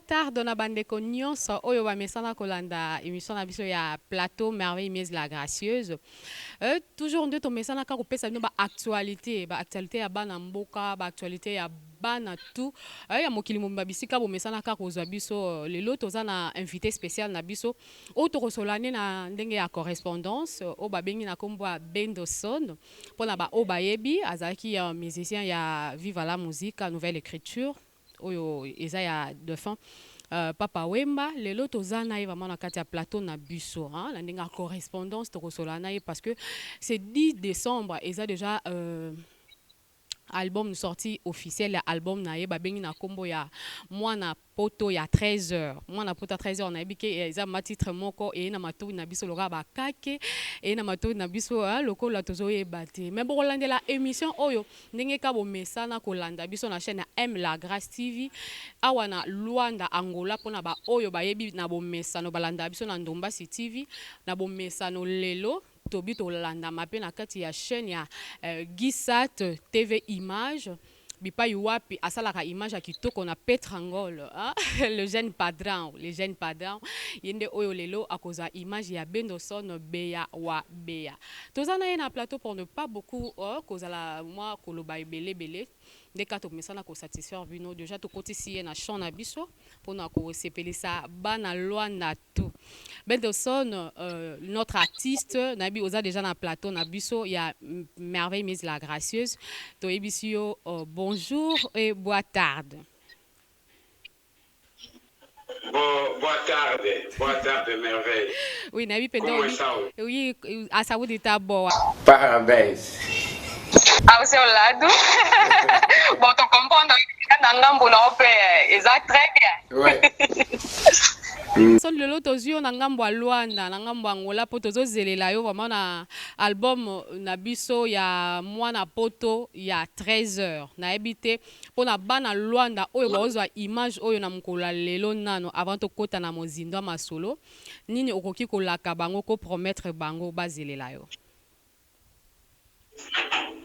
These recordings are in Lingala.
tarde na bandeko nyonso oyo bamesana kolanda émission na biso ya plateau merveille mies la gracieuse. Toujours nde tomesana ka kopesa bino actualité ya bana mboka, actualité ya bana tout. Ya mokili mobimba bisika bomesana ka kozwa biso lelo toza na invité spécial na biso oyo tokosolane na ndenge ya correspondance oyo babengi na kombo ya Bendoson mpona ba oyo bayebi azalaki musicien ya Viva la musique nouvelle écriture oyo eza ya dauphin Papa Wemba lelo toza na ye vraiment na kati ya plateau na biso na ndenge ya correspondance tokosolana na ye parce que c'est 10 décembre eza déjà album sorti officiel ya album na ye babengi na kombo ya mwana poto ya 13h mwana poto ya 13h na yebi ke eza ma titre moko e na matoi na biso loka bakake e na matoi na biso lokola tozoyeba te mais bokolandela émission oyo ndenge ka bomesana kolanda biso na chaîne ya M La Grâce TV awa na Luanda Angola mpona ba oyo bayebi na bomesano balanda biso na Ndombasi TV na bomesano lelo tobi tolanda mape na kati ya chaîne ya Gisat TV Image bipa yuwapi asalaka image ya kitoko na Petrangol le jeune padran yende oyo lelo akoza image ya Bendoson beya wa beya tozana ye na plateau pour ne pas beaucoup kozala moi koloba ebele de kato mesana ko satisfaire bino déjà to kotisi na champ na biso pona ko sepelisa bana Luanda tout Bendoson notre artiste nabi oza déjà na plateau na biso ya merveille mise la gracieuse to ebisio bonjour et boa tarde. Boa tarde, merveille. Oui, nabi pendo. Comment ça? Oui, a saúde tá boa. Parabéns. Ao seu lado. Bom, tô compondo na ngambo na ope. Exact, très bien. Ouais. Son lelo tozio na ngambo ya Luanda na ngambo Angola po tozozelela yo vraiment na album na biso ya mwana poto ya 13h na ebite pona bana Luanda oyo bazwa image oyo na mkola lelo nano avant to kota na mozindo masolo nini okoki kolaka bango ko promettre bango bazelela yo.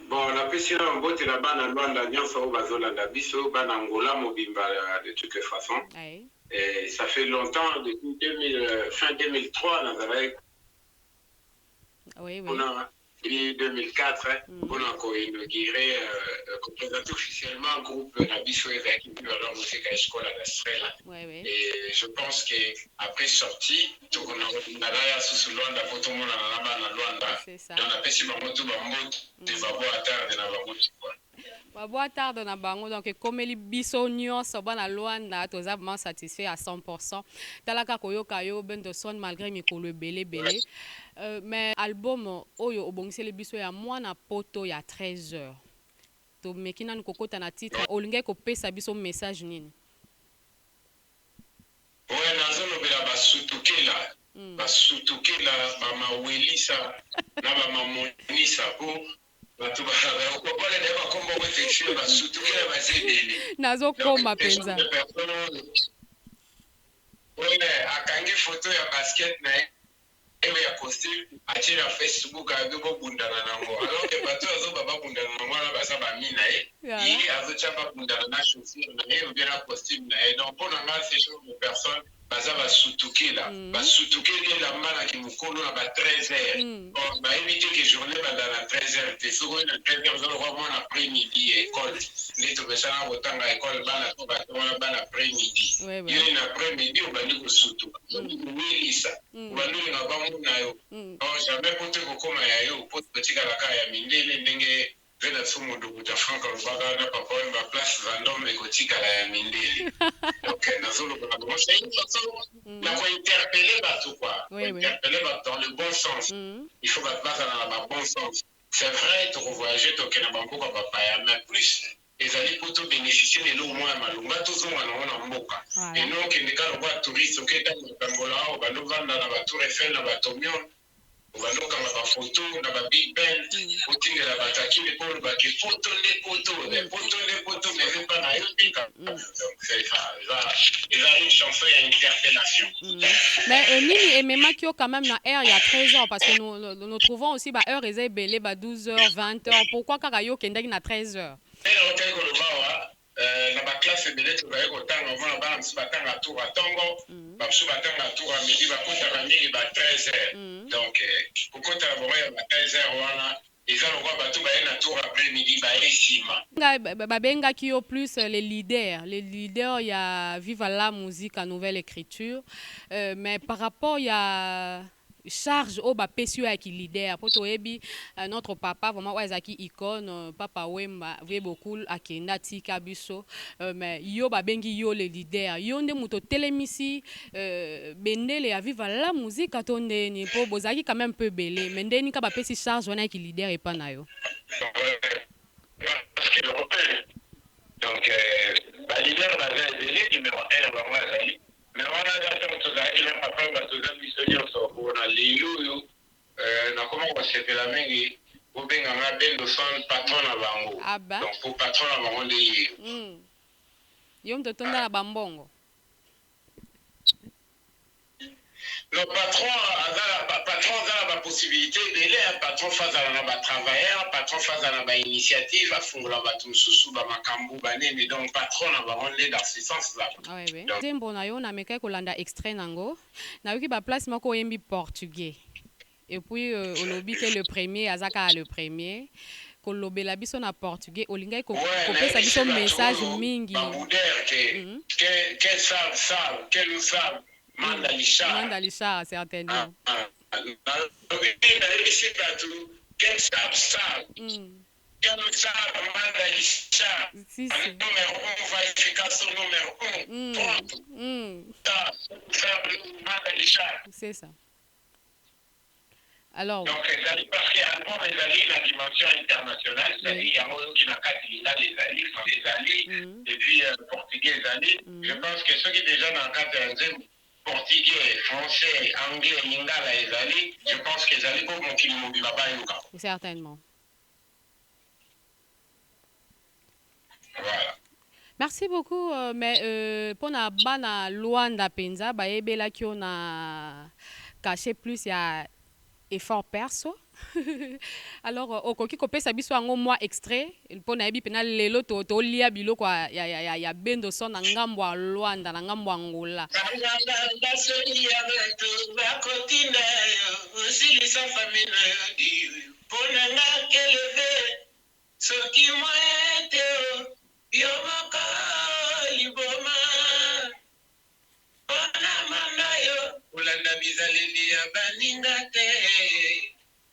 Bon, la question en botte la bana Luanda nyonso bazolanda biso bana Angola mobimba de toute façon. Aye. Et ça fait longtemps, depuis fin 2003, on avait oui. 2004, on a inauguré, présenté officiellement un groupe Nabiso Evaki, alors musique à l'école à l'Astrella. Et je pense qu'après sortie, tout le monde a sous Luanda, pour tout le monde a Luanda. On a fait si Mamoto Bamot, des babos à terre de Navamoto. Boa tarde na bango donc comme li biso nyonso bana Luanda toza vraiment satisfait à 100%. Talaka koyoka yo Bendoson malgré mikolo ebele mais album oyo obongiseli biso ya mwana poto ya 13h. To mekina nkokota na titre olinga kopesa biso message nini? Ouais, nazolobela basutukela. Basutukela bamawelisa na bamamonisa po nazokoma penza akangi photo ya basket na ya costume atie na Facebook azobundana nango alors que bato azoba babundana nango wana baza bamina ye azotia babundana na chaussure na ye obien na costume na ye donc mpona nga ce genre de personne baza basutukela basutukeli elamanaki mokolo na ba 13h bayebi te ke journée bandana na 13h te soki na 13h ozalokwa mwana après midi école nde topesana kotanga école bana to bato wana bana après midi yo na après midi obandi kosutuka owelisa obandi olinga bamona yo jamais po te kokoma ya yo po totikalaka ya mindele ndenge vela somo dokuta franka lobaka na Papa Wemba place random ekotikala ya mindele donc nazolokola bongo c'est une façon na kointerpeller bato quoi interpeller bato dans le bon sens il faut bazala na bon sens c'est vrai tokovoyage tokena bamboka bapaya mais plus ezali po tobénéficie lelo mwa ya malonga tozonga nango na mboka eno okende ka lokwa touriste oketanga makambola awa bandovanda na batour Eiffel na batomion obandokanga bafoto na babig ben otingela bataki lepolo bake poto nde poto mais pas na yo tika donc c'est ça eza une chanson ya interpellation mais nini ememaki yo quand même na heure ya 13h parce que nous trouvons aussi ba heure eza ebele ba 12h 20h pourquoi kaka yo kendaki na 13h ela otali koloba awa na baklasse ebele tozaye kotanga omona bana mosusu batanga tour ya ntongo bamosusu batanga tour ya midi bakotaka mingi ba 13 heures donc kokotaka bango ya ba 13 heures wana eza lokwa bato baye na tour après midi baye nsima babengaki yo plus les leaders ya Viva la musique à nouvelle écriture mais par rapport ya charge au bapesi ya ki leader po toyebi notre papa vraiment ouais zaki icône papa Wemba vie beaucoup akenda tika biso mais yo babengi yo le leader yo nde muto telemisi bendele ya Viva la musique atondeni po bozaki quand même peu belé mais ndeni ka bapesi charge wana ki leader et pas na yo donc ba leader baza ezeli numéro 1 bango azali mais wana ntango tozalaki na papa batoza biso nyonso mpona lelo oyo nakoma kosepela mingi obenganga Bendoson patron na bango donc po patron na bango nde ye yo mto tonda na bambongo le patron a la possibilité de un patron face à la travailleur, patron face à la initiative, à fond la batum sous ba makambu banene donc patron a ba on dans ce sens là. Ouais oui. Dembo na yo na meka ko landa extrait nango. Na yoki ba place moko yembi portugais. Et puis olobi que le premier azaka le premier. Kolobela biso na portugais olingai ko kopesa biso message mingi. Que savent, que nous savent. Mandalisha, certainement. C'est ça. Alors. Donc, parce qu'il y a un la dimension internationale, c'est-à-dire il y a un qui n'a qu'à les alliés, et puis portugais alliés. Je pense que ceux qui déjà dans le cadre de portugais, français, anglais, lingala, ezali, je pense que ezali pour mon kili mobile babayuka. Certainement. Voilà. Merci beaucoup, mais pour na bana Luanda penza ba ebela ki on a caché plus ya effort perso. Alors okoki kopesa biso yango mwa extrait mpona yebi pena lelo to lia biloko ya Bendoson na ngambo ya Luanda na ngambo ya Angola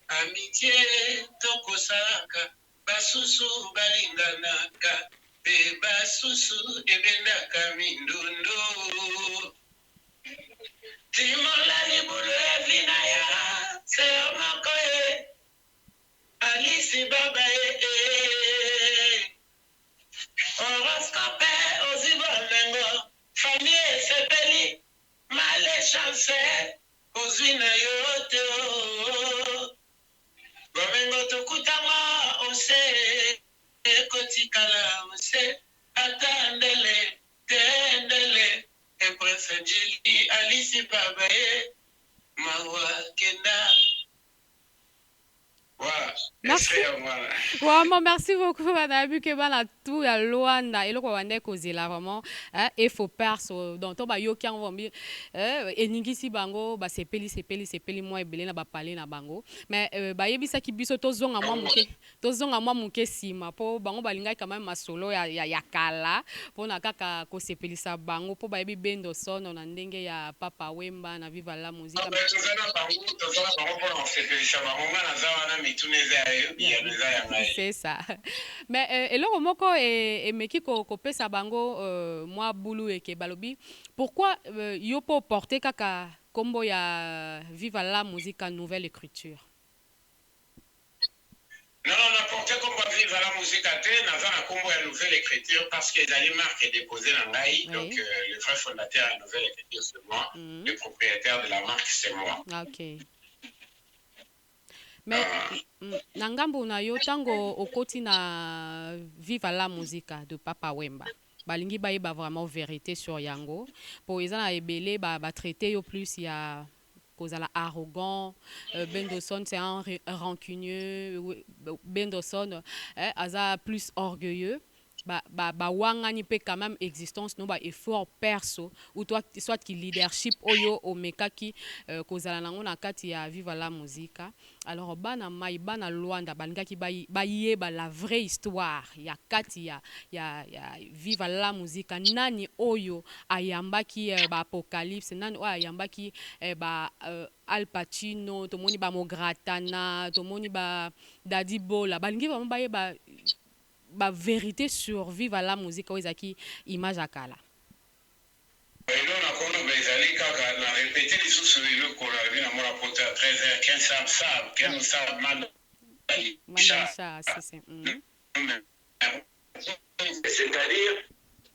amitié tokosaka basusu balinganaka pe basusu ebendaka mindundo timola libulu ya vina ya seomakoye alisi baba horoscope ozibonengo famille sepeli malechance ozwina yote Gomengo tukutama ose ekotikala ose atandele tendele epresenjili alisi babaye mawa kenda. Voilà. Merci. Vraiment, merci beaucoup, madame. Vu que bana tout à Luanda et le Rwanda causé là vraiment et faut perso donc to ba yoki en vombi eningisi bango ba sepeli moi ebele na ba parler na bango mais ba yebisa ki biso to zonga mwa muke sima po bango balinga quand même masolo ya kala po na kaka ko sepelisa bango po ba yebi Bendoson na ndenge ya Papa Wemba na Viva la musique tozana bango po na sepelisa bango na zawana c'est ça mais eloko moko emeki kopesa bango mwa bulu eke balobi pourquoi yo po porter kaka kombo ya Viva la musique en nouvelle écriture. Non, on a porté kombo ya Viva la musique à te naza na kombo ya nouvelle écriture parce que ezali marque déposée na ngai donc le vrai fondateur de nouvelle écriture c'est moi le propriétaire de la marque c'est moi. OK. Mais na ngambo na yo tango okoti na Viva la musique de Papa Wemba balingi bayeba vraiment vérité sur yango po eza na ebele ba traiter yo plus ya kozala arrogant Bendoson c'est un rancunieux Bendoson aza plus orgueilleux wangani pe quand même existence no ba effort perso ou toi soit qui leadership oyo omekaki kozala nango na kati ya Viva la Musica. Alors bana mai bana Luanda balingaki bayeba la vraie histoire ya kati ya Viva la Musica. Nani oyo ayambaki ba Apocalypse, nani oyo ayambaki ba Al Pacino, tomoni ba Mogratana, tomoni ba Daddy Bola, balingi ba bayeba ba vérité sur Viva la Musica oyo ezaki image akala. elona kono bezali kaka na répété lisusu eloko olobi na mona poto ya 13h 15 sab keno sab Mandalisha, c'est-à-dire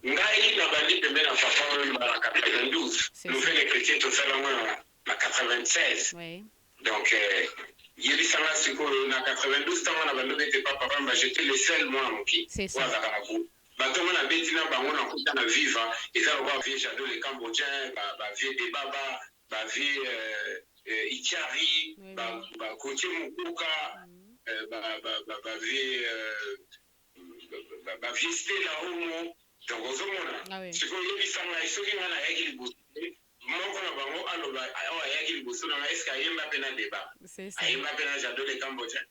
ngai na bandi pembe na papa oyo na 92 nouvelle chrétien tosala mwana na 96 donc yebisanga sikoyo na 92 ntango na bando bete papa pamba j'étais le seul mwana moki wazaka na ku bato mona beti na bango na kuta na Viva eza lokola vie Jado le Cambodgien bavie Debaba bavie Ichari bakotie Mokuka bavie Stella Homo donc ozomona sikoyo yebisanga soki nga nayaki liboso moko na bango aloba awa ayaki liboso na nga eske ayemba mpe na Deba ayemba mpe na Jado le Cambodgien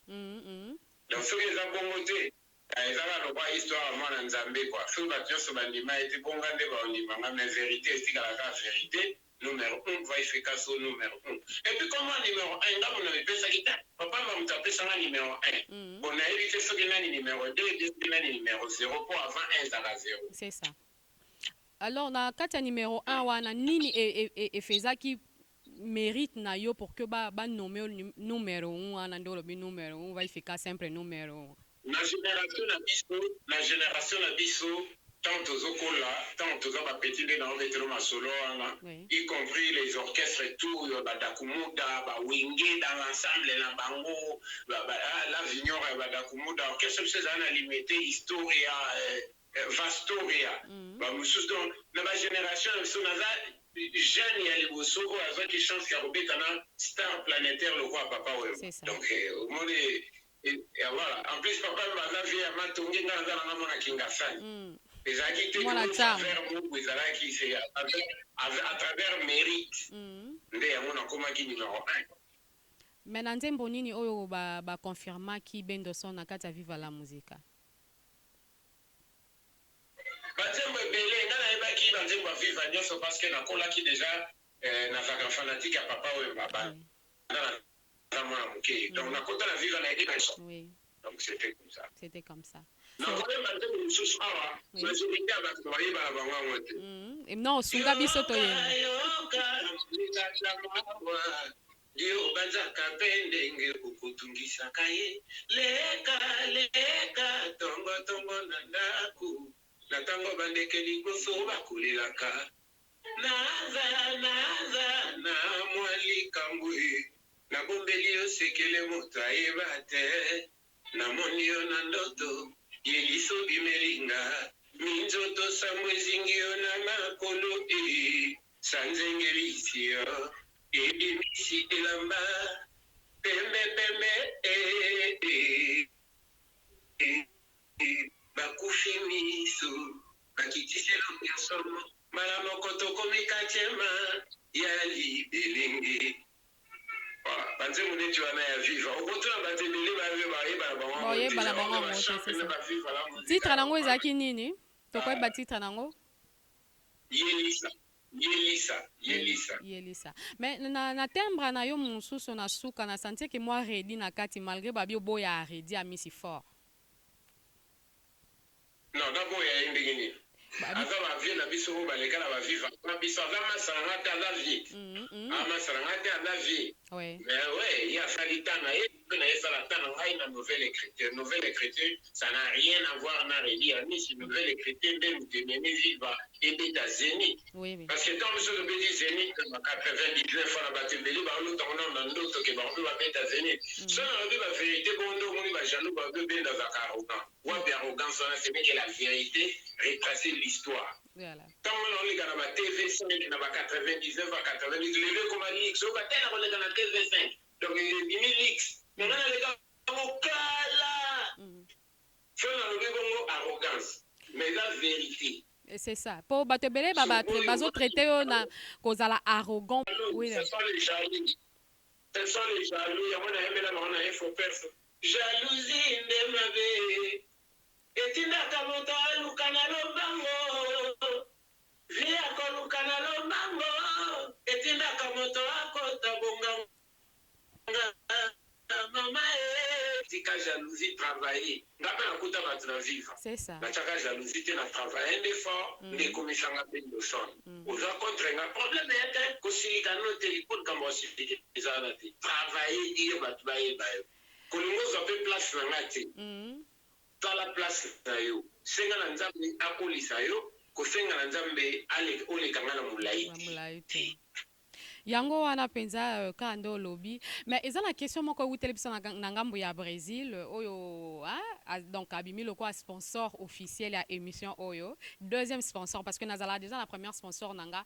donc soki eza bongo te ezala lokwa histoire ya mwana nzambe kwa soki bato nyonso bandima ete bonga nde baondimanga mais vérité estikalaka vérité numéro 1 va efikaso numéro 1 et puis comment numéro 1 nga mona mipesaki ta papa mba moto apesanga numéro 1 bon nayebi te soki nani numéro 2 te soki nani numéro 0 po avant 1 ezala 0 c'est ça. Alors na kati ya numéro 1 wana nini efezaki mérite na yo pour que ba nommer numéro 1 wana nde olobi numéro 1 va efika simple numéro 1 na génération na biso tant tozokola tant toza bapeti nde na obetelo masolo wana y compris les orchestres et tout badakumuda bawenge dans l'ensemble na bango la vignore ya badakumuda orchestre biso ezala na limité historia vastoria bamosusu donc na bagénération na biso naza jeune ya liboso oyo azwaki chance ya kobeta na star planétaire lokwa papa oyo donc omoni et voilà en plus papa baza vie ama tongi nga naza nanga mona kingasani ezalaki te travers moko ezalaki c'est à travers mérite nde yango nakomaki numéro 1 mais na nzembo nini oyo baconfirmaki Bendoson na kati ya Viva la Musica banzembo ebele nga nayebaki banzembo ya Viva nyonso parce que nakolaki déjà nazalaka fanatique ya papa oyo donc na kota na Viva na aidé personne donc c'était comme ça non sunga biso toyeba Dio banzaka pendenge kukutungisaka ye leka tongo na ndaku na tango bandeke liboso bakulelaka naza na mwali kambwe na bombeli osekele moto ayeba te namoni yo na ndoto yeliso bimelinga minzoto sambo ezingi yo na makolo sanzengelisi yo ebimisi elamba pembe bakufi miso bakitiselo nyosomo mala moko tokomi katiema ya libelenge banzembo neti wana ya Viva okotuna batembele bayebala bango titre nango ezalaki nini tokoyeba titre nango Yelisa. Mais na timbre na yo mosusu na suka na sentir que moi redi na kati malgré babi boya redi a misi fort. Non, d'abord ya ndengeni. Aza ba vie na biso ba lekala ba Viva. Na biso za masanga ta la vie. Masanga ta la vie. Oui. Mais ouais, il y a Salitana et na Salatana ngai na nouvelle écriture. Nouvelle écriture, ça n'a rien à voir na redi ni si nouvelle écriture même de Nene Viva et beta Zénith. Oui. Parce que dans le jeu de Béli Zénith, 99 fois la batte Béli, l'autre on a d'autres qui vont la bêta Zénith. Ça, la vérité, bon, on va jaloux, on va bien dans la arrogance. Ouais, bien arrogance, c'est bien que la vérité retracer l'histoire. Voilà. Tant on est dans la TV5, dans la 99 à 90, les deux comme un X, on va tellement on est dans la TV5. Donc, il y a une X. Mais on a les gars, on cala. Ça, on a le arrogance. mais la vérité. C'est ça. Pour bato belé bazo traité na kozala arrogant. Oui. Ce sont les jaloux. Ce sont les jaloux. Ya mona yemela na on faux perso. Jalousie ndemabe. Etinda kamoto alukana lobango. Via kolukana lobango. Etinda kamoto akota bonga. Maman tika jalousie travailler. Ngapa nakuta batu na vivre. C'est ça. Nataka jalousie te na travailler un effort ndekomisanga pe ndoson. Oza contre nga problème yete kosilika no téléphone kamba osilika ezala te. Travailler iyo batu bayeba yo. Kolingo zwa pe place na nga te. Tala place na yo. Senga na nzambe akolisa yo. Kosenga na nzambe oleka nga na mulayi te. Yango wana penza ka ndo lobby mais eza na question moko utele biso na ngambo ya Brésil oyo donc abimi loko sponsor officiel ya émission oyo deuxième sponsor parce que nazala déjà la première sponsor nanga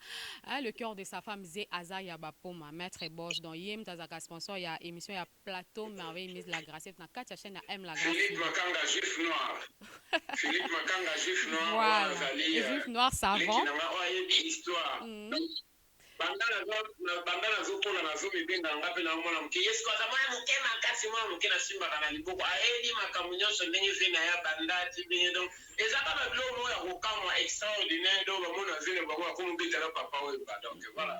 le cœur de sa femme Zé Aza ya bapoma maître Bosch donc yem tazaka sponsor ya émission ya plateau merveille mise la grâce na katia chaîne ya M la grâce Philippe Makanga juif noir Philippe Makanga juif noir voilà juif noir savant histoire bandana zopona nazomibenga nga mpe naomona moke yesu aza mwana moke makasi mwana moke nasimbaka na liboko ayebi makambo nyonso ndenge ve na ya bandati ndenge donc eza kaka biloko moko ya kokamwa extraordinaire donc bamona zele bango bakomobetela papa oyo donc voilà.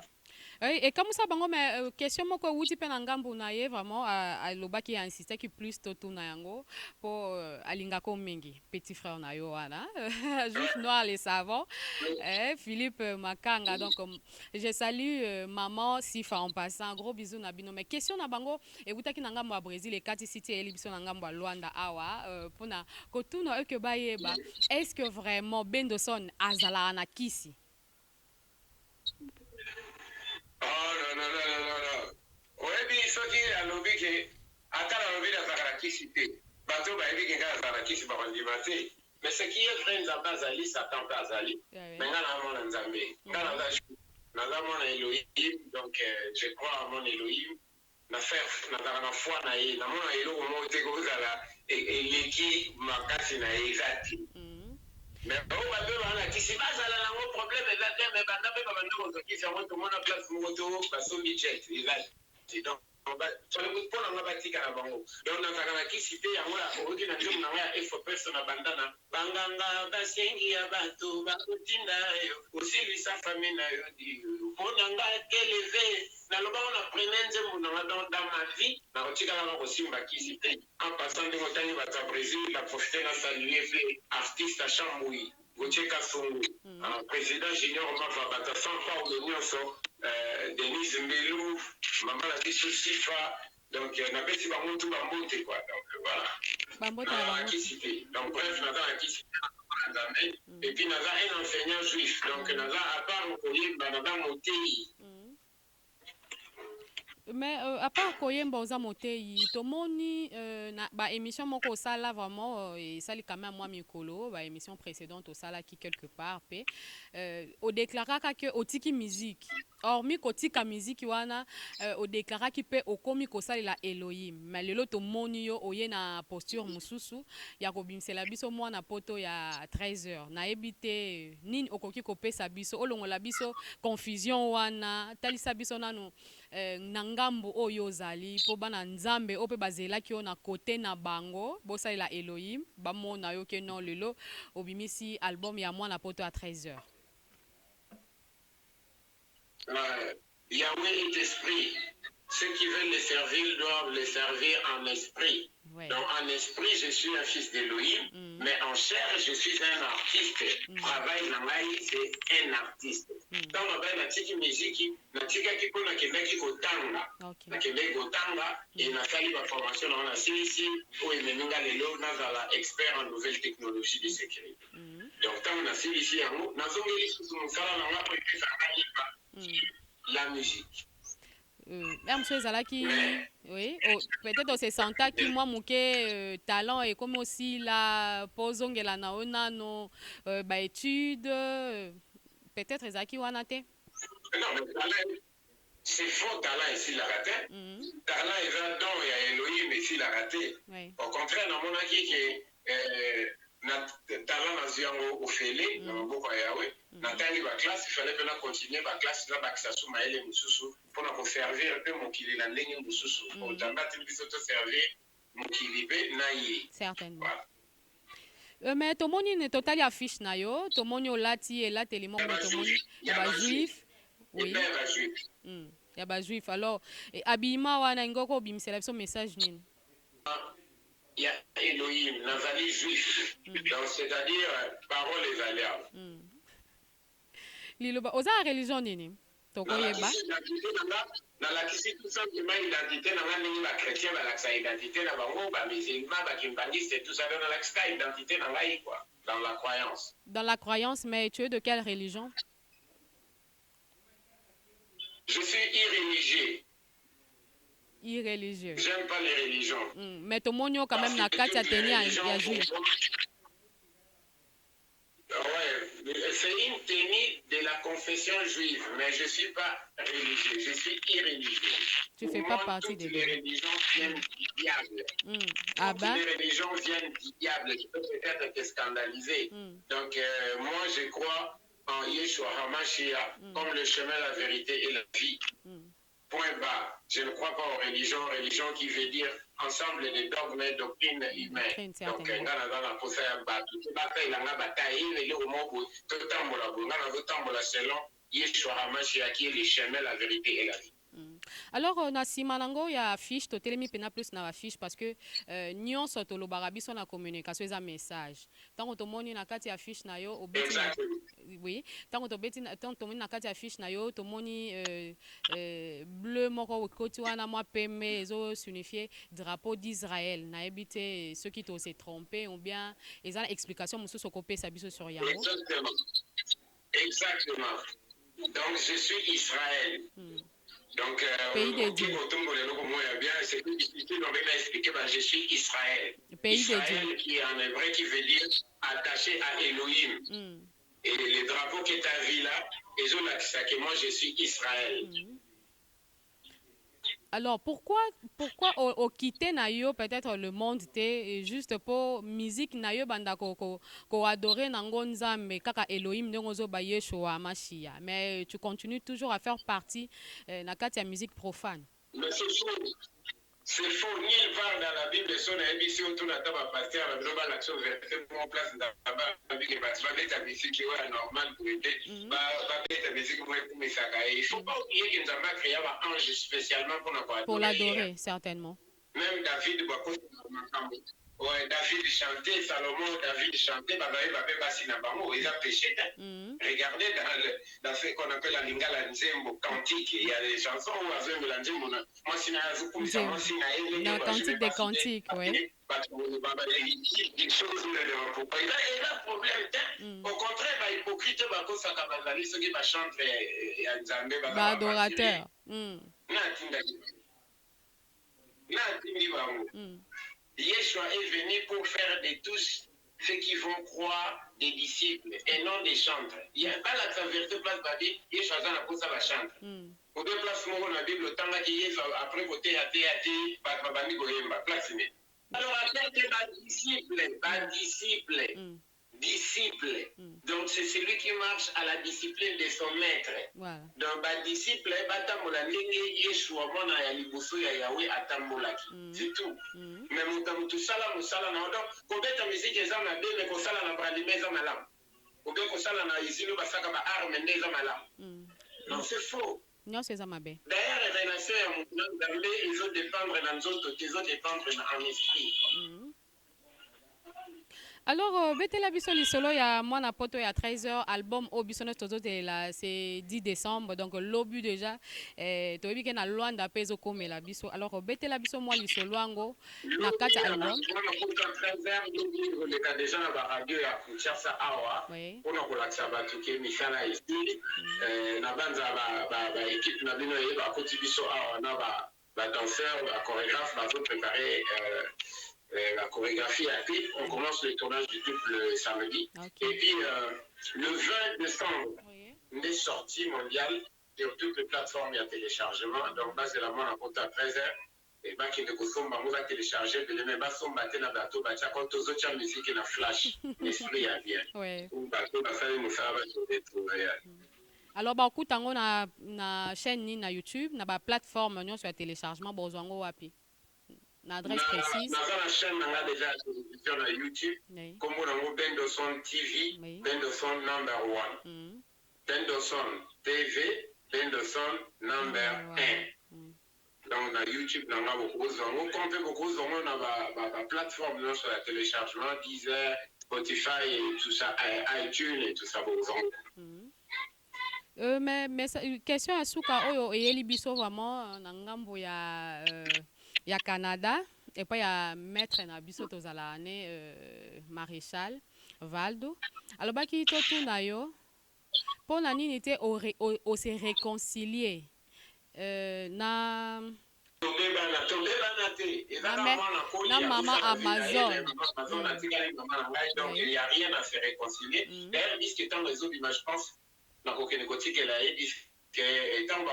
Et comme ça, mais question moko wuti pe na ngambu na ye vraiment alobaki a insisté qui plus toto na yango pour alinga ko mingi petit frère na yo wana juif noir les savants Philippe Makanga donc je salue maman Sifa en passant gros bisous na bino mais question na bango et wutaki na ngambu à Brésil et kati city eli biso na ngambu à Luanda awa pona kotuna que bayeba est-ce que vraiment Bendoson azala na kisi. Oh non. Oyebi soki alobi ke ata alobi azalaka kisi te bato bayebi ke nga azalaka kisi bakondima te mais ce qui est vrai nzambe azali satan mpe azali mais nga nazamona nzambe nga nazamona Elohim donc je crois à mon Elohim nazalaka na foi na ye namona eloko moko te kozala eleki makasi na ye eza te mais oyo bato balakisi bazala nango problème eza te mais banda mpe babanda kozokisi yango tomona place moko to basombi jet eza te donc mpo nanga batika na bango donc nazalaka na kisi te yango oyoki na nzomo nango ya efopes na bandana banganga basengi ya bato bakotinda yo osilisa fami na yo mpo nanga keleve nalobaka na premier nzembo nanga dans ma vie nakotikaka kosimba kisi te en passant ndenge otangi bato ya Brésil baprofite na salue mpe artiste achambui Gauthier Kasongo président junior mava bato sans parle nyonso Denise Mbelou mama na biso Sifa donc napesi bango tu bambote quoi donc voilà kisi te donc bref naza na kisi te et puis naza un enseignant juif donc naza à part koyemba naza motei. Mais à part koyemba oza motei tomoni na ba émission moko osala vraiment et sali quand même moi mikolo ba émission précédente osala qui quelque part pe o déclaraka que otiki musique hormis kotika musique wana o déclaraki pe okomi kosalela Elohim mais lelo tomoni yo oye na posture mususu ya kobimsela biso mwana poto ya 13h na ebite nini okoki kopesa biso olongola biso confusion wana talisa biso nanu na ngambu oyo ozali po bana nzambe ope bazelaki yo na kote na bango bosalela Elohim bamona yo ke non lelo obimisi album ya mwana poto à 13h. Yahweh est esprit. Ceux qui veulent le servir doivent le servir en esprit. Ouais. Donc en esprit, je suis un fils d'Elohim, mais en chair, je suis un artiste. Travail Nangaï, c'est un artiste. Dans ma belle natiki musique, natika qui peut nakendaki kotanga. Nakendaki kotanga et nakali ma formation dans la CIC où il meninga lelo nazala expert en nouvelles technologies de sécurité. Donc tant na CIC yango, nazongeli sous mon sala nanga pour que la musique. Même chose là qui oui peut-être on se sentait qui moi mouké talent et comme aussi la posongela na onano ba étude peut-être ça qui wana te non mais talent c'est faux talent ici la raté talent est un don et Elohim ici la raté au contraire dans mon aki que na talent nazwi yango ofele na maboko ya yawe natangi baklasse ifale mpe na continue baklasse nabakisa su mayele mosusu mpona koservir mpe mokili na ndenge mosusu nzambe atindi biso toservir mokili mpe na ye. Certainement. Mais tomoni ne totali affiche na yo tomoni olati elateli moko me tomoni ya bajuif. Oui. Ya bajuif. Alors habillement wana ingoko obimisela biso message nini? Ya Elohim nazali juif. Donc c'est-à-dire parole ezaliawa. Liloba oza religion nini? Tokoyeba. nalakisi tout simplement identité nanga ndenge bachrétien balakisa identité na bango bamusulman bakimbangiste tout ça nalakisika identité na ngai quoi dans la croyance. Dans la croyance, mais tu es de quelle religion? Je suis irréligieux. Irréligieux. J'aime pas les religions. Mais ton monio quand même na kati ya teni ya juif. Ouais, c'est une tenue de la confession juive, mais je ne suis pas religieux, je suis irréligieux. Tu ne fais pas partie des religions viennent du diable. Les religions viennent du diable, qui peut peut-être te scandaliser. Donc, moi, je crois en Yeshua HaMashiach comme le chemin, la vérité et la vie. Point bas. Je ne crois pas aux religions. Religion qui veut dire ensemble des dogmes et doctrines humaines. Donc, selon Yeshua HaMashiach qui est le chemin, la vérité et la vie. Alors na sima nango ya affiche totelemi pena plus na affiche parce que nyonso tolobaka biso na communication eza message tango tomoni na kati ya affiche na yo obeti na, oui tango tomoni na kati ya affiche na yo tomoni bleu moko ekoti wana mwa pembe ezo signifier drapeau d'Israël nayebi te ceux qui t'ont se trompé ou bien eza na explication mosusu okopesa biso sur yango. Exactement. Donc je suis Israël. Donc, pays de Dieu. C'est plus difficile d'expliquer, je suis Israël. Pays Israël de Dieu. qui est en hébreu qui veut dire attaché à Elohim. Et le drapeau qui est à vie là, que moi je suis Israël. Alors pourquoi au quitter nayo peut-être le monde te juste pour musique nayo banda ko adorer nango nzambe kaka Elohim ndongo zo ba Yeshua HaMashiach mais tu continues toujours à faire partie na kati ya musique profane. Mais c'est faux, nulle part dans la Bible, son ABC autour de la table pasteur, la globale action verset pour en place dans la Bible, la musique qui est normale pour aider, la musique pour mes sagas. Il ne faut pas oublier que nous avons créé un ange spécialement pour l'adorer, certainement. Même David, ouais, David chantait, Salomon, David chantait, ils ont péché. Regardez dans ce qu'on appelle la Lingala Nzembo, cantique, il y a des chansons où Azembe la Nzembo, moi si dans cantique des cantiques, oui. Des choses et là, problème, au contraire, hypocrite, ceux qui chantent Nzambe, adorateur. Yeshua est venu pour faire de tous ceux qui vont croire des disciples et non des chantres. Il n'y a pas la vérité place badi, Yeshua n'a pas ça va chanter. Au deux places dans la Bible, le temps qui est après côté athée, pas bandi goyemba, place. Alors après disciple. Donc c'est celui qui marche à la discipline de son maître. Voilà. Donc disciple batambola ndenge Yeshua mwana ya liboso ya Yahweh atambolaki. C'est tout. Mais mutu sala musala na donc kobeta musique eza na be mais kosala na bralime eza malamu. Obe kosala na izino basaka ba arme ndeza malamu. Non, c'est faux. Non, c'est ça ma bé. D'ailleurs, les relations à mon d'armée, ils ont dépendre dans nous autres, ils ont dépendre en esprit. Alors, betela biso lisolo ya mwana poto ya 13h album Obisono Tozo c'est 10 décembre donc l'obus déjà toyebi ke na Luanda pezo komela biso alors betela biso mwa lisolo yango na kati album le déjà na ba radio ya Kinshasa awa ona kolakisa batu ke misala ici na banza ba équipe na bino ye ba koti biso awa na ba danseur ba chorégraphe ba préparer la chorégraphie à clip. On commence le tournage du clip le samedi. Okay. Et puis, le 20 décembre, une sortie mondiale sur toutes les plateformes et à téléchargement. Donc, là, c'est la moindre à 13h. et bah qui ne consomme pas, on va télécharger, mais bah son matin na bateau, bah tiens quand aux autres musique na flash, l'esprit a bien. Ouais. Bateau bah ça nous ça va se retrouver. Alors bah écoute, on a na chaîne ni na YouTube, na ba plateforme non sur téléchargement bozongo wapi. Na adresse précise. Dans la chaîne on a déjà sur YouTube, comme on a Bendoson TV, Bendoson #1. Bendoson TV, Bendoson #1. Donc, dans YouTube, on a beaucoup de gens. On peut beaucoup de gens. On a la plateforme sur le téléchargement, Deezer, Spotify, et tout ça, iTunes et tout ça. Mais question à Souka, Oyo et Elibiso vraiment, Nangambo, il y a Canada, et puis il y a Maître Nabiso Tozalane, Maréchal, Valdo. Alors, bah, qui est tout nayo, pour la nini, on s'est réconcilié. Na maman Amazon. Donc il n'y a rien à se réconcilier. D'ailleurs, disent qu'étant réseau d'image, je pense, dans aucun côté qu'elle a dit qu'étant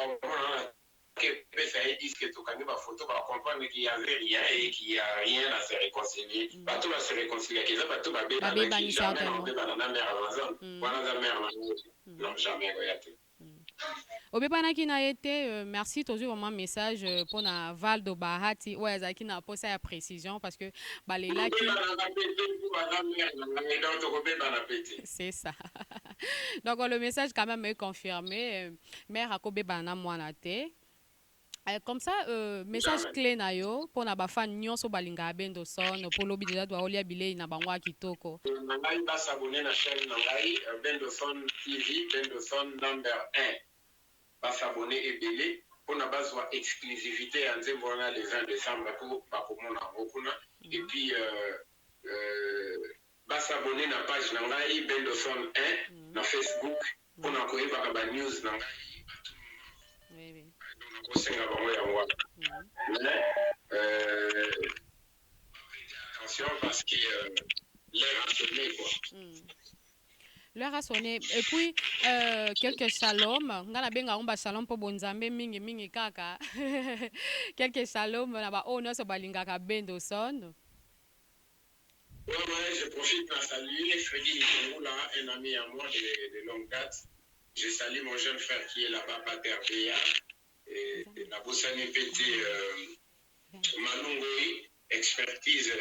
que tout quand même photo va comprendre qu'il n'y avait rien et qu'il n'y a rien à se réconcilier. Pas tout va se réconcilier. Qu'ils ont pas tout va jamais dans la mer Amazon. Voilà la mer Amazon. Non, jamais regardé. Obepanaki na été merci toujours vraiment message pour na Valdo Bahati ouais azaki na posa ya précision parce que balela ki c'est ça. Donc le message quand même est confirmé mère akobe bana mwana te. Comme ça message clé na yo pour na ba fan nyonso balinga Bendoson pour lobi déjà doit olia bilei na bangwa kitoko. Ngai ba s'abonner na chaîne ngai Bendoson TV Bendoson #1. Pas s'abonner et belé pour na base exclusivité en voilà le 20 décembre pour pas comme on a et puis pas s'abonner na page ngai Bendoson 1 na Facebook pour na ko yeba ba news ngai oui donc ko senga ba moya moi attention parce que l'air a sonné quoi. L'heure a sonné. Et puis, quelques shalom. Ngana benga umba shalom po bonzambe mingi kaka. Quelques shalom. Naba ono so balinga ka Bendoson. Ouais, je profite pour saluer Freddy Nikongoula, un ami à moi de longue date. Je salue mon jeune frère qui est là-bas, Pater Béa. Et la Bossane PT Malungoi, expertise.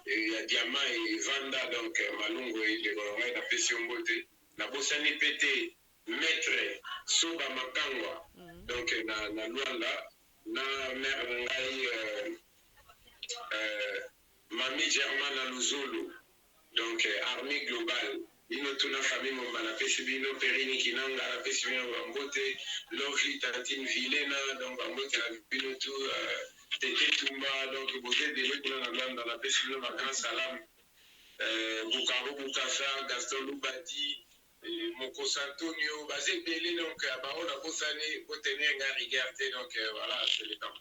Il y a Diamant et Vanda, donc Malungo et les Gorongais, la Pession Beauté. La Bossani Pété, Maître Soba Makangwa, donc na Luanda, na mère Nangai, Mami Germain na Luzulu, donc Armée Globale. Ino tuna famille mon la Pesibino, Perini Kinanga, la Pesibino Bambote, Lovely Tantine Vilena, donc Bambote la Bino tout. Tété Toumba, donc Beauté de l'Église dans la Pessimile, ma grand salam, Boukaro Boukassa, Gaston Loubadi, Moko Santonio, Basé Belé, donc à Baron à Bossane, pour tenir un regard, donc voilà, c'est le temps.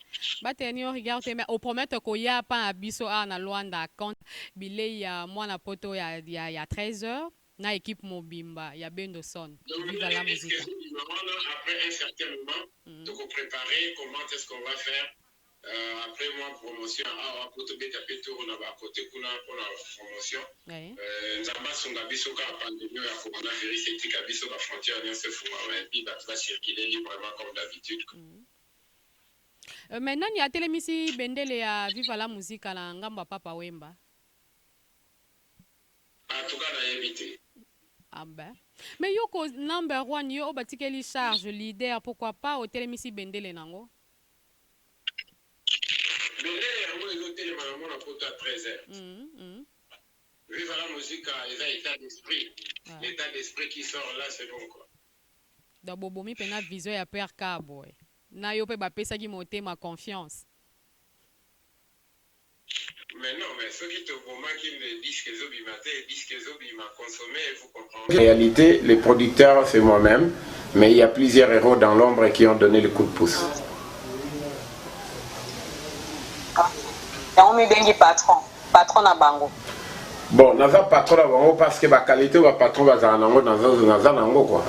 Ba tenir regard, mais au promettre qu'il y a pas un biso à Luanda, quand Bilé, il y a moi, la poto, il y a 13 heures, na équipe Mobimba, il y a Bendoson, qui vit à la musique. Après un certain moment, donc préparer comment est-ce qu'on va faire. Après moi promotion à côté de on a côté pour la promotion nzamba songa biso ka pandémie ya coronavirus et tika biso la frontière bien se fuma et puis va circuler librement comme d'habitude. Maintenant il y a télémisi bendele ya Viva la musique na ngambo Papa Wemba. En tout cas na éviter. Ah ben. Mais yoko #1 yo batikeli charge leader pourquoi pas au télémisi bendele nango. À 13h. Vive la musique, il y a l'état d'esprit. L'état d'esprit qui sort là, c'est bon quoi. Donc, Bobomi pena vision ya père Cabo. Na yo pe ba pesa ki monter ma confiance. Mais non, mais ceux qui te moment qui me disent que Zobi maté, disent que Zobi m'a consommé, vous comprenez. En réalité, les producteurs, c'est moi-même, mais il y a plusieurs héros dans l'ombre qui ont donné le coup de pouce. On met bien patron à Bango. Bon, on a patron à Bango parce que la qualité de patron va dans un quoi.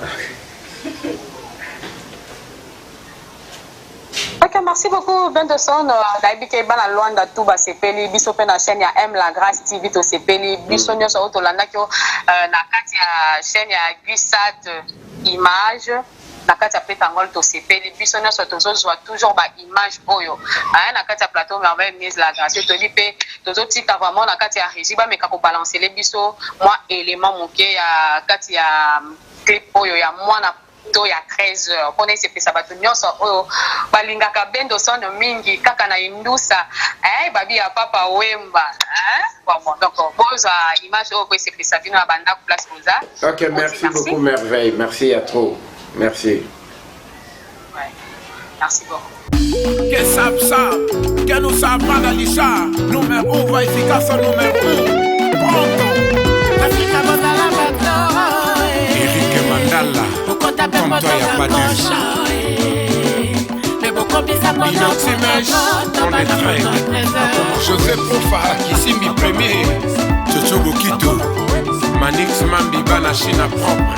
merci beaucoup Benderson naibike bana Luanda tout ba sepeli biso pe na chaîne ya M la Grâce TV to sepeli biso nyoso to landa kyo na kati ya chaîne ya Gusat image na kati ya petangol to sepeli biso nyoso tozozwa toujours ba image oyo na kati ya plateau merveille mise la Grâce to lipe tozotika vraiment na kati ya régie ba meka ko balancer les biso moi élément moké ya kati ya clip oyo ya mwana to ya 13h pone sepesa bato nyonso oyo balingaka Benderson mingi kaka na indusa babi ya papa Wemba bon donc boza image oyo sepesa bino na banda place oza. OK, merci beaucoup Merveille, merci à trop. Merci. Ouais. Merci beaucoup. Que ça, que nous savons pas d'Alisha, numéro 1 va efficace numéro 1. Pronto. Africa Bozala Bato. Eric Mandala. Comme toi, y'a pas de Inoximèche, on est très. Joseph Profa, Kissimbi premier. Chocho Bokito. Manix Mambiba, la Chine propre.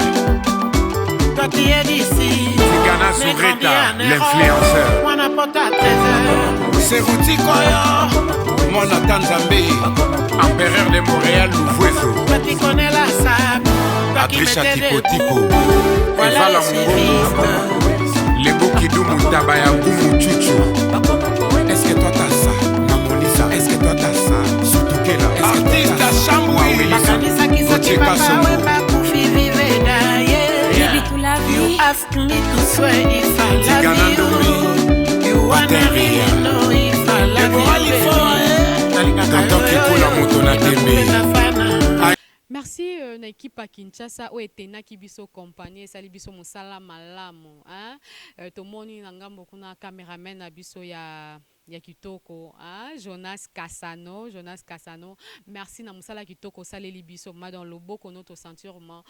Tigana Soureta, l'influenceur. C'est Routi Koyo, Mona Tanzambé, empereur de Montréal, Louvuezo. Patricia Tipo Tipo, Eva la Mungu, Lebo Kidou Moutabaya Goumou Chouchou. Est-ce que toi t'as ça? Mamonisa, est-ce que toi t'as ça? Soutoukela, artiste à Chamboui, Kocheka Soumou. You ask me to swear if I love you. You wanna really know if I love you. Merci na équipe à Kinshasa o etena kibiso compagnie sali biso musala malamu tomoni na ngambo kuna cameraman na biso ya kitoko Jonas Cassano merci na musala kitoko saleli biso ma dans le loboko notre ceinturement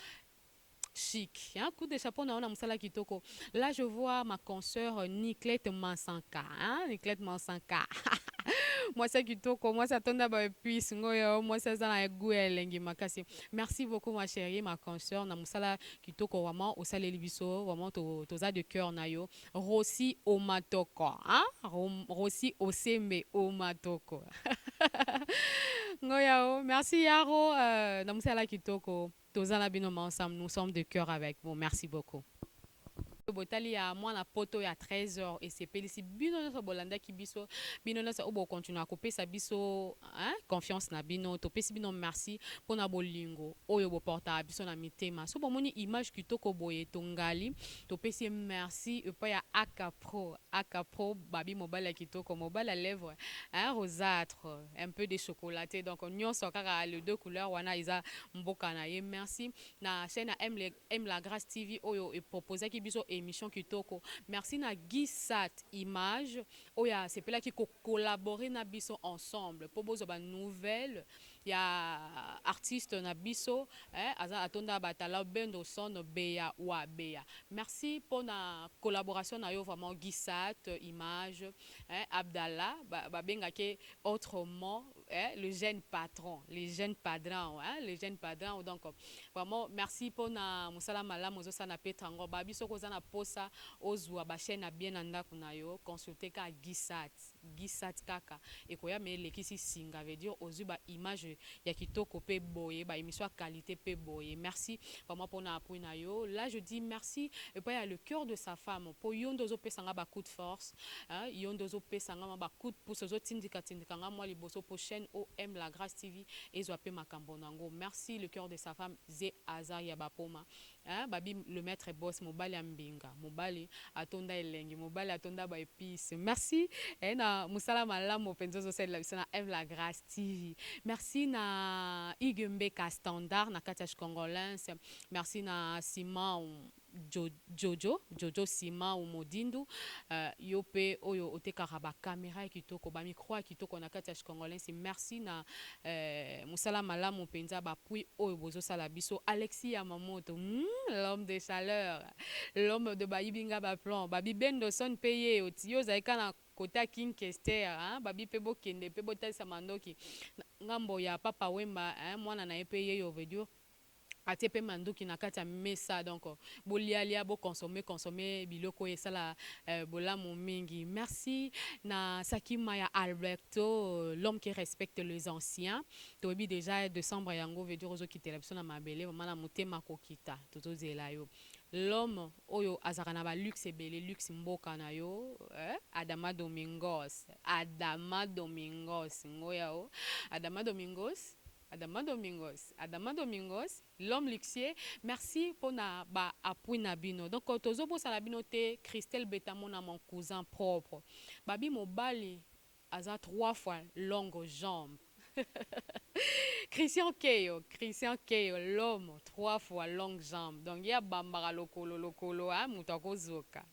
chic, coup de chapeau na musala kitoko. Là je vois ma consoeur Niclette Mansanka, Niclette Mansanka. Moi ça kitoko, moi ça tonda ba puis ngoyo, moi ça na goût elengi makasi. Merci beaucoup ma chérie, ma consoeur na musala kitoko vraiment au saleli biso, vraiment toza de cœur na yo. Rossi Omatoko, Rossi Osembe Omatoko. Ngoyo, merci Yaro na musala kitoko. Tozana binoma ensemble, nous sommes de cœur avec vous. Merci beaucoup. Botali à moi na poto ya 13h et c'est pelisi bino na bolanda ki biso bino na sa obo continue à couper sa biso confiance na bino to pesi bino merci pour na bolingo oyo bo porta biso na mitema so bomoni image kitoko boye tongali to pesi merci et pas ya Acapro babi mobile kitoko mobile à lèvres rosâtre un peu de chocolaté donc on so kaka les deux couleurs wana isa mboka na ye merci na chaîne M la Grâce TV oyo et proposer ki biso émission kitoko merci na Gusat image oya c'est là qui collaborer na biso ensemble pour bozo ba nouvelle ya artiste na biso aza atonda batala Benderson beya wa beya merci pour la collaboration na yo vraiment Gusat image Abdallah babenga ke autrement le jeune patron les jeunes padrons donc vraiment merci pour na musala malamu zo sana petrango babiso ko zana posa ozwa ba chaîne bien anda kuna yo consulter ka Gusat kaka et koya me lekisi singa veut dire ozuba image ya kitoko pe boye ba émission qualité pe boye merci vraiment pour na appui na yo là je dis merci et pas ya le cœur de sa femme pour yondo zo pesanga ba coup de force yondo zo pesanga ba coup de pouce zo tindika nga moi liboso pour chaîne OM la Grâce TV et zo pe makambo nango merci le cœur de sa femme Zé Azar ya bapoma babi le maître boss mobali ambinga mobali atonda elengi mobali atonda ba épice merci na musala malamu penzo zo la bisona M la Grâce TV merci na Igembeka standard na katiach congolais merci na Simon Jojo Sima ou Modindu yope oyo otekaka ba caméra kitoko ba micro kitoko na katiach congolais merci na musala malamu penza ba puis oyo bozo sala biso Alexis Yamamoto l'homme de chaleur l'homme de Baibinga ba plan babi Benderson payé otio zaika na kota King Kester babi pebo kende pebo tesa mandoki ngambo ya papa Wemba mwana na epeye yo veut dire atie pe manduki na kati ya mesa donc bolialia bo consommer biloko esala bolamu mingi. Merci na Sakima ya Alberto, l'homme qui respecte les anciens. Tobi déjà décembre yango veut dire ozo kitela biso na mabele mama motema kokita tozozela yo. L'homme oyo azaka na ba luxe ebele luxe mboka na yo Adama Domingos ngoya o Adama Domingos, l'homme luxier. Merci pour na ba appui na bino. Donc tozo bosa na bino te Christelle Betamona mon cousin propre. Babi mobali aza 3 fois longue jambe. Christian Keyo, l'homme 3 fois longue jambe. Donc il y a bambara lokolo hein mutako zoka.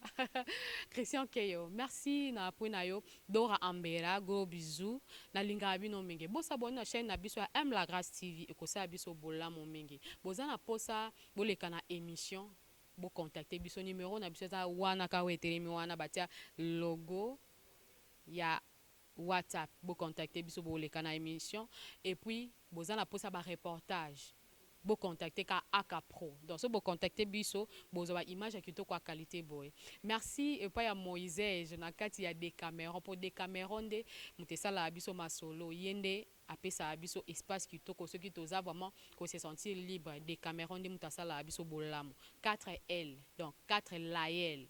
Christian Keyo, merci na appui yo. Dora Ambera, gros bisous. Na linga bino mingi. Bo s'abonner na chaîne na biso M La Grâce TV et ko sa biso bola mo mingi. Boza na posa boleka na émission. Bo contacter biso numéro na biso za wana ka wetelemi wana batia logo ya WhatsApp. Bo contacter biso boleka na émission et puis boza na posa ba reportage. Bo contacter ka Aka Pro. Donc so bo contacter biso bozo ba image ya kitoko kwa qualité boy. Merci et pas ya Moïse je na kati ya des caméras pour des caméras nde mutesala biso masolo yende apesa biso espace kitoko ceux qui toza vraiment ko se sentir libre des caméras nde mutasala biso bolamu 4L donc 4 layel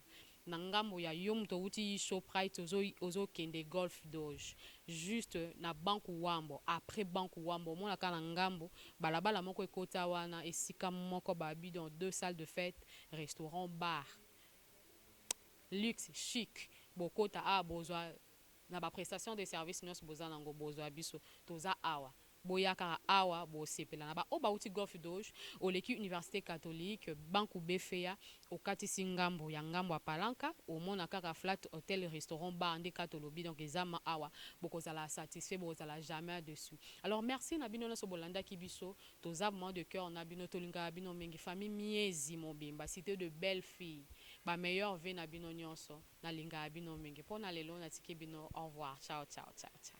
na ngambo ya yom to uti Shoprite ozo kende Golf Doge juste na banku wambo après banku wambo mona kana ngambo balabala moko ekota wana esika moko babi dans 2 salles de fête restaurant bar luxe chic bokota a bozwa na ba prestation de service nyos bozana ngo bozwa biso toza awa boyaka awa bosepela na ba oba uti Golf Doge oleki université catholique banku befeya okati singambo ya ngambo apalanka omona kaka flat hotel restaurant bar ande katolobi donc ezama awa bokozala satisfait bokozala jamais dessus. Alors merci na bino so bolanda ki biso toza moment de cœur na bino tolinga bino mengi famille miezi mobimba cité de belles filles ba meilleur ve na bino nyonso na linga bino mengi pona lelo na tiki bino au revoir ciao ciao ciao ciao.